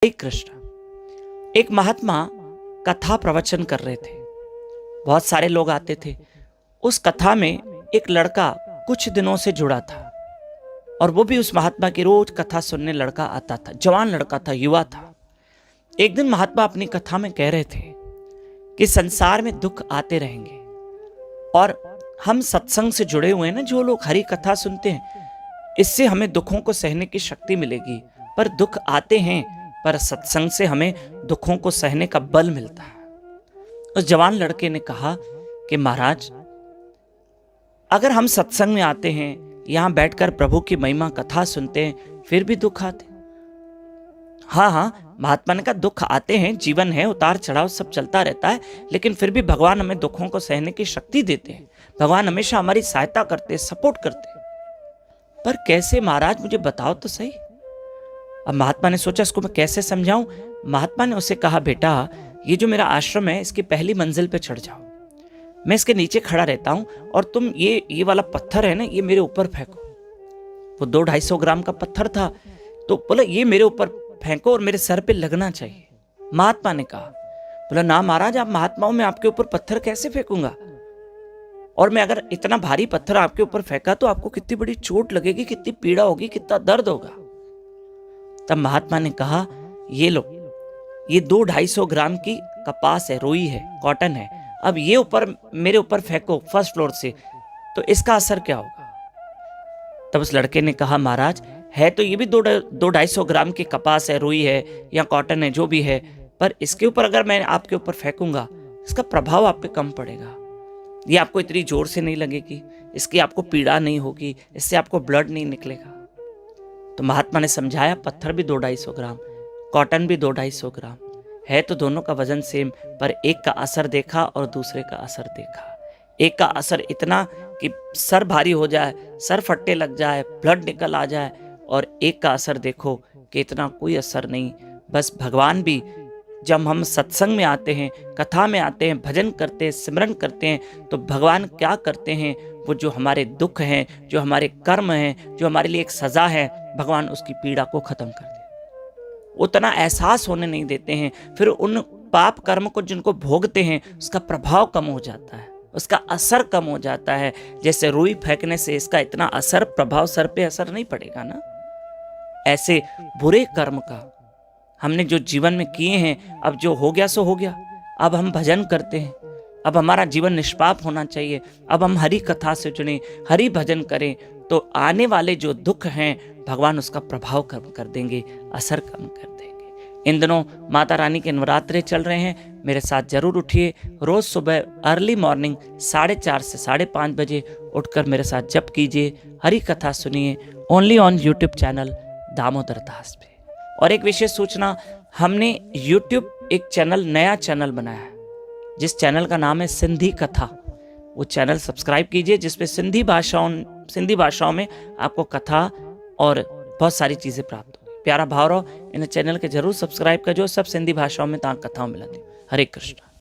हरे कृष्ण। एक महात्मा कथा प्रवचन कर रहे थे। बहुत सारे लोग आते थे। उस कथा में एक लड़का कुछ दिनों से जुड़ा था और वो भी उस महात्मा की रोज कथा सुनने लड़का आता था। जवान लड़का था, युवा था। एक दिन महात्मा अपनी कथा में कह रहे थे कि संसार में दुख आते रहेंगे और हम सत्संग से जुड़े हुए हैं ना, जो लोग हरि कथा सुनते हैं, इससे हमें दुखों को सहने की शक्ति मिलेगी। पर दुख आते हैं, पर सत्संग से हमें दुखों को सहने का बल मिलता है। उस जवान लड़के ने कहा कि महाराज, अगर हम सत्संग में आते हैं, यहां बैठकर प्रभु की महिमा कथा सुनते हैं, फिर भी दुख आते हैं। हाँ, महात्मा ने कहा दुख आते हैं, जीवन है, उतार चढ़ाव सब चलता रहता है, लेकिन फिर भी भगवान हमें दुखों को सहने की शक्ति देते हैं। भगवान हमेशा हमारी सहायता करते हैं, सपोर्ट करते हैं। पर कैसे महाराज, मुझे बताओ तो सही। अब महात्मा ने सोचा इसको मैं कैसे समझाऊं। महात्मा ने उसे कहा, बेटा, ये जो मेरा आश्रम है, इसकी पहली मंजिल पे चढ़ जाओ। मैं इसके नीचे खड़ा रहता हूं और तुम ये वाला पत्थर है ना, ये मेरे ऊपर फेंको। वो 200-250 ग्राम का पत्थर था, तो बोला ये मेरे ऊपर फेंको और मेरे सर पे लगना चाहिए। महात्मा ने कहा, बोला ना महाराज, आप महात्माओं में आपके ऊपर पत्थर कैसे फेंकूंगा, और मैं अगर इतना भारी पत्थर आपके ऊपर फेंका तो आपको कितनी बड़ी चोट लगेगी, कितनी पीड़ा होगी, कितना दर्द होगा। तब महात्मा ने कहा, ये लो, ये 200-250 ग्राम की कपास है, रुई है, कॉटन है। अब ये ऊपर मेरे ऊपर फेंको फर्स्ट फ्लोर से, तो इसका असर क्या होगा। तब उस लड़के ने कहा, महाराज, है तो ये भी 200-250 ग्राम की कपास है, रुई है या कॉटन है, जो भी है, पर इसके ऊपर अगर मैं आपके ऊपर फेंकूंगा, इसका प्रभाव आप पे कम पड़ेगा। ये आपको इतनी जोर से नहीं लगेगी, इसकी आपको पीड़ा नहीं होगी, इससे आपको ब्लड नहीं निकलेगा। तो महात्मा ने समझाया, पत्थर भी 200-250 ग्राम, कॉटन भी 200-250 ग्राम है, तो दोनों का वजन सेम, पर एक का असर देखा और दूसरे का असर देखा। एक का असर इतना कि सर भारी हो जाए, सर फट्टे लग जाए, ब्लड निकल आ जाए, और एक का असर देखो कि इतना कोई असर नहीं। बस भगवान भी जब हम सत्संग में आते हैं, कथा में आते हैं, भजन करते हैं, सिमरन करते हैं, तो भगवान क्या करते हैं, वो जो हमारे दुख हैं, जो हमारे कर्म हैं, जो हमारे लिए एक सजा है, भगवान उसकी पीड़ा को खत्म कर देते हैं। उतना एहसास होने नहीं देते हैं। फिर उन पाप कर्म को जिनको भोगते हैं, उसका प्रभाव कम हो जाता है, उसका असर कम हो जाता है। जैसे रुई फेंकने से इसका इतना असर, प्रभाव सर पे असर नहीं पड़ेगा ना, ऐसे बुरे कर्म का हमने जो जीवन में किए हैं, अब जो हो गया सो हो गया। अब हम भजन करते हैं, अब हमारा जीवन निष्पाप होना चाहिए। अब हम हरि कथा से जुड़े, हरि भजन करें, तो आने वाले जो दुख हैं, भगवान उसका प्रभाव कम कर देंगे, असर कम कर देंगे। इन दिनों माता रानी के नवरात्रे चल रहे हैं, मेरे साथ जरूर उठिए। रोज सुबह अर्ली मॉर्निंग 4:30 से 5:30 बजे उठकर मेरे साथ जप कीजिए, हरि कथा सुनिए, only on YouTube channel Damodar Das पे। और एक विशेष सूचना, हमने यूट्यूब एक चैनल, नया चैनल बनाया है, जिस चैनल का नाम है सिंधी कथा। वो चैनल सब्सक्राइब कीजिए, जिसपे सिंधी भाषाओं में आपको कथा और बहुत सारी चीजें प्राप्त होगी। प्यारा भाव रहो, इन चैनल के जरूर सब्सक्राइब करो, सब सिंधी भाषाओं में तव्हां कथाऊं मिलंदियूं। हरे कृष्ण।